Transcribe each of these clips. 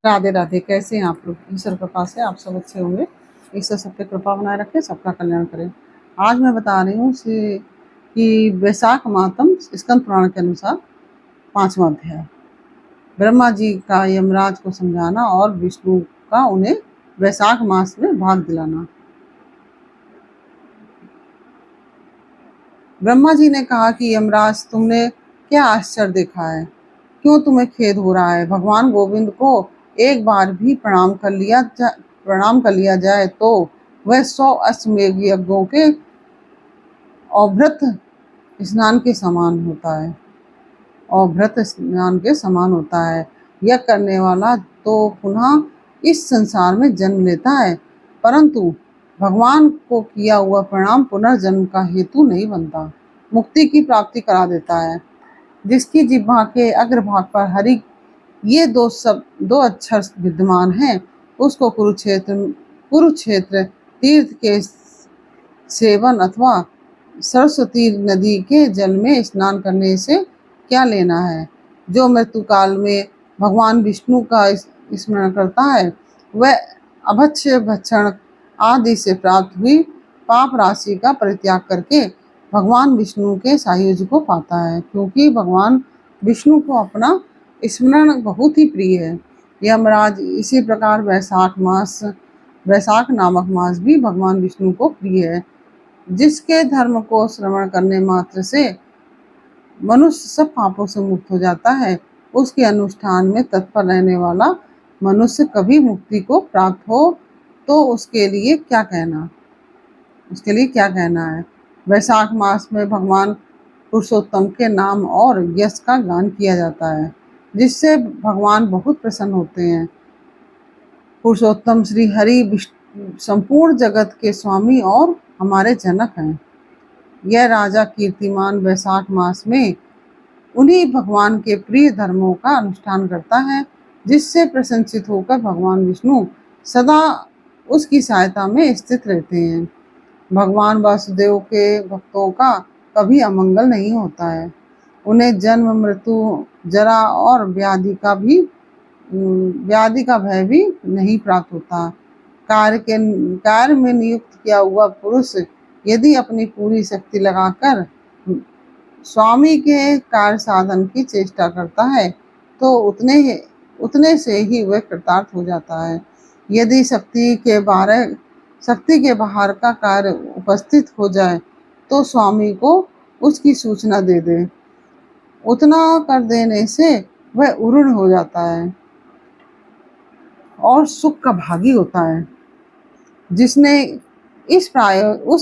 राधे राधे। कैसे हैं आप लोग? ईश्वर कृपा से आप सब अच्छे होंगे। ईश्वर सब पे कृपा बनाए रखे, सबका कल्याण करे। आज मैं बता रही हूँ कि वैशाख मातम स्कंद पुराण के अनुसार 5वां अध्याय, ब्रह्मा जी का यमराज को समझाना और विष्णु का उन्हें वैशाख मास में भाग दिलाना। ब्रह्मा जी ने कहा कि यमराज, तुमने क्या आश्चर्य देखा है? क्यों तुम्हें खेद हो रहा है? भगवान गोविंद को एक बार भी प्रणाम कर लिया जाए तो वह 100 अश्वमेध यज्ञों के अवभृत स्नान के समान होता है। अवभृत स्नान के समान होता है। यह करने वाला तो पुनः इस संसार में जन्म लेता है, परंतु भगवान को किया हुआ प्रणाम पुनर्जन्म का हेतु नहीं बनता, मुक्ति की प्राप्ति करा देता है। जिसकी जिह्वा के अग्रभाग पर हरि ये दो अक्षर विद्यमान हैं, उसको कुरुक्षेत्र तीर्थ के सेवन अथवा सरस्वती नदी के जल में स्नान करने से क्या लेना है? जो मृत्यु काल में भगवान विष्णु का स्मरण करता है, वह अभक्ष्य भक्षण आदि से प्राप्त हुई पाप राशि का परित्याग करके भगवान विष्णु के सायुज्य को पाता है, क्योंकि भगवान विष्णु को अपना स्मरण बहुत ही प्रिय है। यमराज, इसी प्रकार वैशाख नामक मास भी भगवान विष्णु को प्रिय है। जिसके धर्म को श्रवण करने मात्र से मनुष्य सब पापों से मुक्त हो जाता है, उसके अनुष्ठान में तत्पर रहने वाला मनुष्य कभी मुक्ति को प्राप्त हो तो उसके लिए क्या कहना है। वैशाख मास में भगवान पुरुषोत्तम के नाम और यश का गान किया जाता है, जिससे भगवान बहुत प्रसन्न होते हैं। पुरुषोत्तम श्री हरि संपूर्ण जगत के स्वामी और हमारे जनक हैं। यह राजा कीर्तिमान वैशाख मास में उन्हीं भगवान के प्रिय धर्मों का अनुष्ठान करता है, जिससे प्रशंसित होकर भगवान विष्णु सदा उसकी सहायता में स्थित रहते हैं। भगवान वासुदेव के भक्तों का कभी अमंगल नहीं होता है। उन्हें जन्म, मृत्यु, जरा और व्याधि का भय भी नहीं प्राप्त होता। कार्य में नियुक्त किया हुआ पुरुष यदि अपनी पूरी शक्ति लगाकर स्वामी के कार्य साधन की चेष्टा करता है तो उतने से ही वह कृतार्थ हो जाता है। यदि शक्ति के बाहर का कार्य उपस्थित हो जाए तो स्वामी को उसकी सूचना दे दे। उतना कर देने से वह उरुण हो जाता है और सुख का भागी होता है। जिसने उस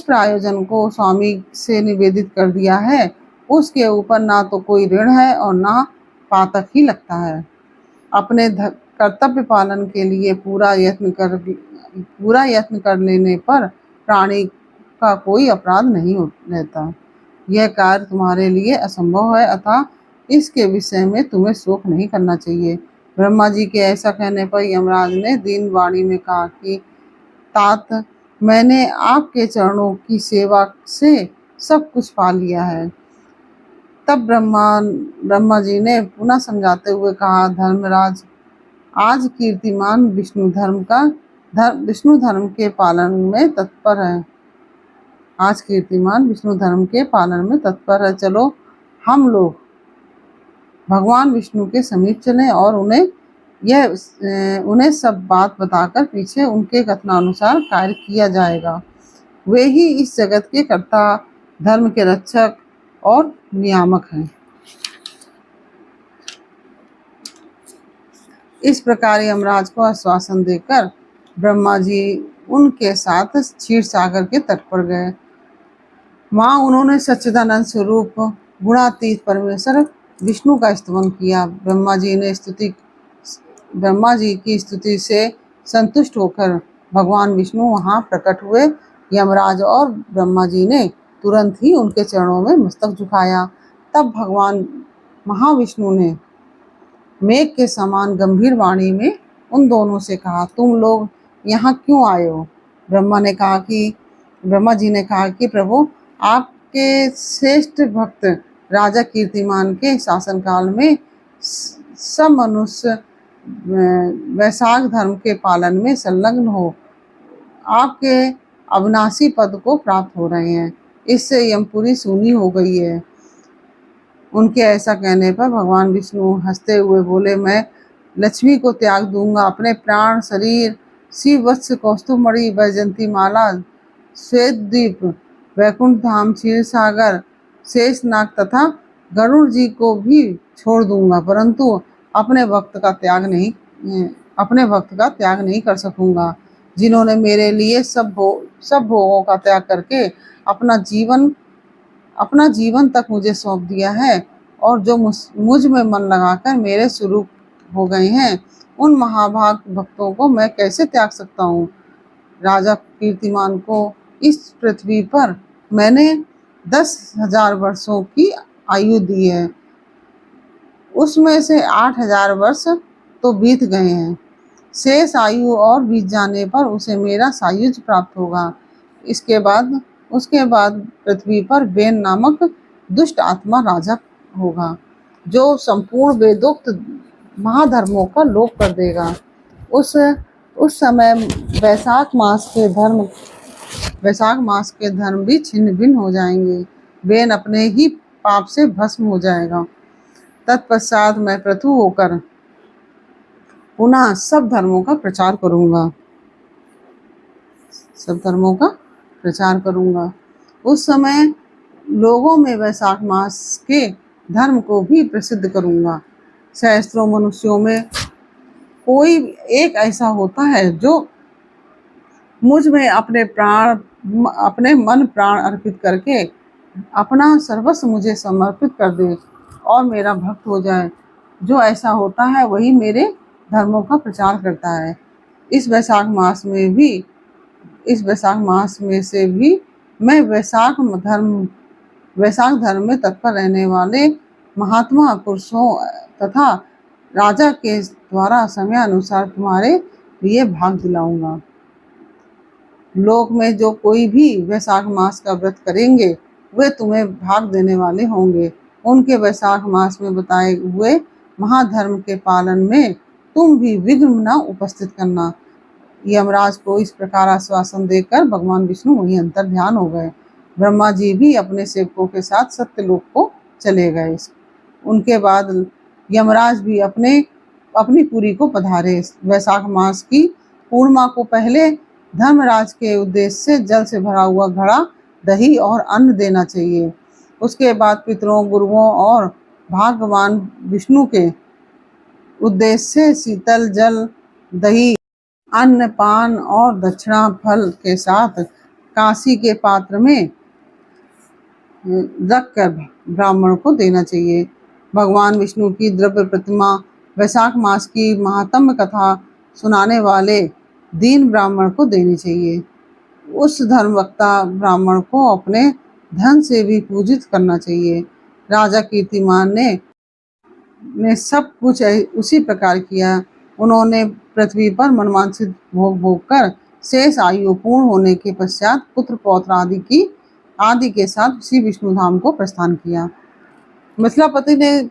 प्रायोजन को स्वामी से निवेदित कर दिया है, उसके ऊपर ना तो कोई ऋण है और ना पातक ही लगता है। अपने कर्तव्य पालन के लिए पूरा यत्न कर लेने पर प्राणी का कोई अपराध नहीं रहता। यह कार्य तुम्हारे लिए असंभव है, अतः इसके विषय में तुम्हें शोक नहीं करना चाहिए। ब्रह्मा जी के ऐसा कहने पर यमराज ने दीन वाणी में कहा कि तात, मैंने आपके चरणों की सेवा से सब कुछ पा लिया है। तब ब्रह्मा जी ने पुनः समझाते हुए कहा, धर्मराज, आज कीर्तिमान विष्णु धर्म के पालन में तत्पर है। चलो हम लोग भगवान विष्णु के समीप चलें और उन्हें सब बात बताकर पीछे उनके कथनानुसार कार्य किया जाएगा। वे ही इस जगत के कर्ता, धर्म के रक्षक और नियामक हैं। इस प्रकार यमराज को आश्वासन देकर ब्रह्मा जी उनके साथ क्षीर सागर के तट पर गए। वहां उन्होंने सच्चिदानंद स्वरूप गुणातीत परमेश्वर विष्णु का स्तवन किया। ब्रह्मा जी की स्तुति से संतुष्ट होकर भगवान विष्णु वहां प्रकट हुए। यमराज और ब्रह्मा जी ने तुरंत ही उनके चरणों में मस्तक झुकाया। तब भगवान महाविष्णु ने मेघ के समान गंभीर वाणी में उन दोनों से कहा, तुम लोग यहाँ क्यों आए हो? ब्रह्मा जी ने कहा कि प्रभु, आपके श्रेष्ठ भक्त राजा कीर्तिमान के शासन काल में सब मनुष्य वैशाख धर्म के पालन में संलग्न हो आपके अविनाशी पद को प्राप्त हो रहे हैं। इससे यमपुरी सूनी हो गई है। उनके ऐसा कहने पर भगवान विष्णु हंसते हुए बोले, मैं लक्ष्मी को त्याग दूंगा, अपने प्राण, शरीर, शिव वत्स, कौस्तुभमणि, वैजयंती माला, श्वेतद्वीप, वैकुंठ धाम, क्षीर सागर, शेषनाग तथा गरुड़ जी को भी छोड़ दूंगा, परंतु अपने भक्त का त्याग नहीं कर सकूंगा, जिन्होंने मेरे लिए सब भोगों का त्याग करके अपना जीवन तक मुझे सौंप दिया है और जो मुझ में मन लगाकर मेरे स्वरूप हो गए हैं, उन महाभाग भक्तों को मैं कैसे त्याग सकता हूँ। राजा कीर्तिमान को इस पृथ्वी पर मैंने 10,000 वर्षों की आयु दी है, उसमें से 8,000 वर्ष तो बीत गए हैं। शेष आयु और बीत जाने पर उसे मेरा सायुज्य प्राप्त होगा। उसके बाद पृथ्वी पर बेन नामक दुष्ट आत्मा राजा होगा, जो संपूर्ण वेदोक्त महाधर्मों का लोप कर देगा। उस समय वैशाख मास के धर्म भी छिन्न भिन्न हो जाएंगे। बेन अपने ही पाप से भस्म हो जाएगा। तत्पश्चात मैं पृथु होकर पुनः सब धर्मों का प्रचार करूंगा। उस समय लोगों में वैशाख मास के धर्म को भी प्रसिद्ध करूंगा। सहस्त्रों मनुष्यों में कोई एक ऐसा होता है जो मुझ में अपने मन प्राण अर्पित करके अपना सर्वस्व मुझे समर्पित कर दे और मेरा भक्त हो जाए। जो ऐसा होता है वही मेरे धर्मों का प्रचार करता है। इस वैशाख मास में से भी मैं वैशाख धर्म में तत्पर रहने वाले महात्मा पुरुषों तथा राजा के द्वारा समय अनुसार तुम्हारे लिए भाग दिलाऊंगा। लोक में जो कोई भी वैशाख मास का व्रत करेंगे वे तुम्हें भाग देने वाले होंगे। उनके वैशाख मास में बताए हुए महाधर्म के पालन में तुम भी विघ्न न उपस्थित करना। यमराज को इस प्रकार आश्वासन देकर भगवान विष्णु वहीं अंतर ध्यान हो गए। ब्रह्मा जी भी अपने सेवकों के साथ सत्यलोक को चले गए। उनके बाद यमराज भी अपनी पुरी को पधारे। वैशाख मास की पूर्णिमा को पहले धर्मराज के उद्देश्य से जल से भरा हुआ घड़ा, दही और अन्न देना चाहिए। उसके बाद पितरों, गुरुओं और भगवान विष्णु के उद्देश्य से शीतल जल, दही, अन्न, पान और दक्षिणा फल के साथ कांसी के पात्र में रखकर ब्राह्मण को देना चाहिए। भगवान विष्णु की द्रव्य प्रतिमा वैशाख मास की महात्म्य कथा सुनाने वाले दीन ब्राह्मण को देनी चाहिए। उस धर्मवक्ता ब्राह्मण को अपने धन से भी पूजित करना चाहिए। राजा कीर्तिमान ने सब कुछ उसी प्रकार किया। उन्होंने पृथ्वी पर मनवांछित भोग कर शेष आयु पूर्ण होने के पश्चात पुत्र पौत्र आदि के साथ श्री विष्णु धाम को प्रस्थान किया। मिथिलापति ने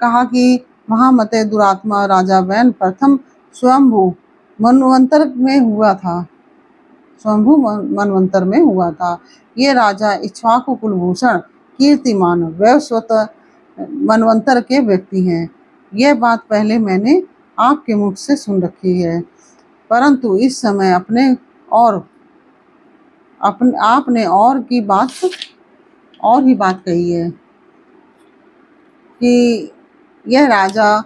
कहा कि महामते दुरात्मा राजा बैन प्रथम स्वयंभू मनवंतर में हुआ था। ये राजा इक्ष्वाकु कुलभूषण कीर्तिमान वैवस्वत मनवंतर के व्यक्ति हैं। यह बात पहले मैंने आपके मुख से सुन रखी है, परंतु इस समय आपने और ही बात कही है कि यह राजा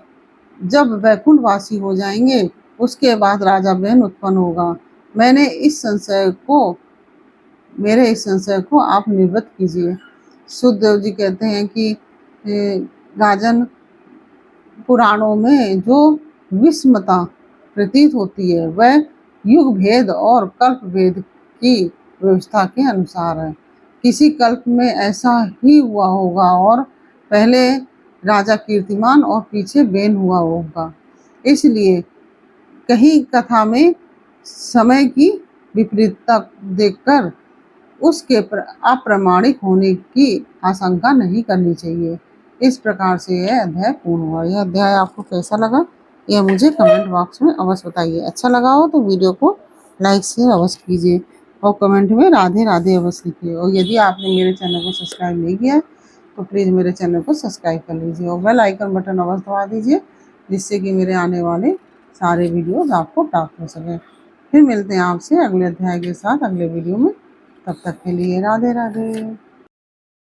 जब वैकुंठवासी हो जाएंगे उसके बाद राजा बहन उत्पन्न होगा। मेरे इस संशय को आप निवृत्त कीजिए। सुखदेव जी कहते हैं कि राजन, पुराणों में जो विस्मता प्रतीत होती है वह युग भेद और कल्प भेद की व्यवस्था के अनुसार है। किसी कल्प में ऐसा ही हुआ होगा और पहले राजा कीर्तिमान और पीछे बेन हुआ होगा। इसलिए कहीं कथा में समय की विपरीतता देखकर उसके अप्रामाणिक होने की आशंका नहीं करनी चाहिए। इस प्रकार से यह अध्याय पूर्ण हुआ। यह अध्याय आपको कैसा लगा यह मुझे कमेंट बॉक्स में अवश्य बताइए। अच्छा लगा हो तो वीडियो को लाइक शेयर अवश्य कीजिए और कमेंट में राधे राधे अवश्य लिखिए। और यदि आपने मेरे चैनल को सब्सक्राइब नहीं किया है तो प्लीज़ मेरे चैनल को सब्सक्राइब कर लीजिए और बेल आइकन बटन अवश्य दबा दीजिए, जिससे कि मेरे आने वाले सारे वीडियोज़ आपको प्राप्त हो सकें। फिर मिलते हैं आपसे अगले अध्याय के साथ अगले वीडियो में। तब तक के लिए राधे राधे।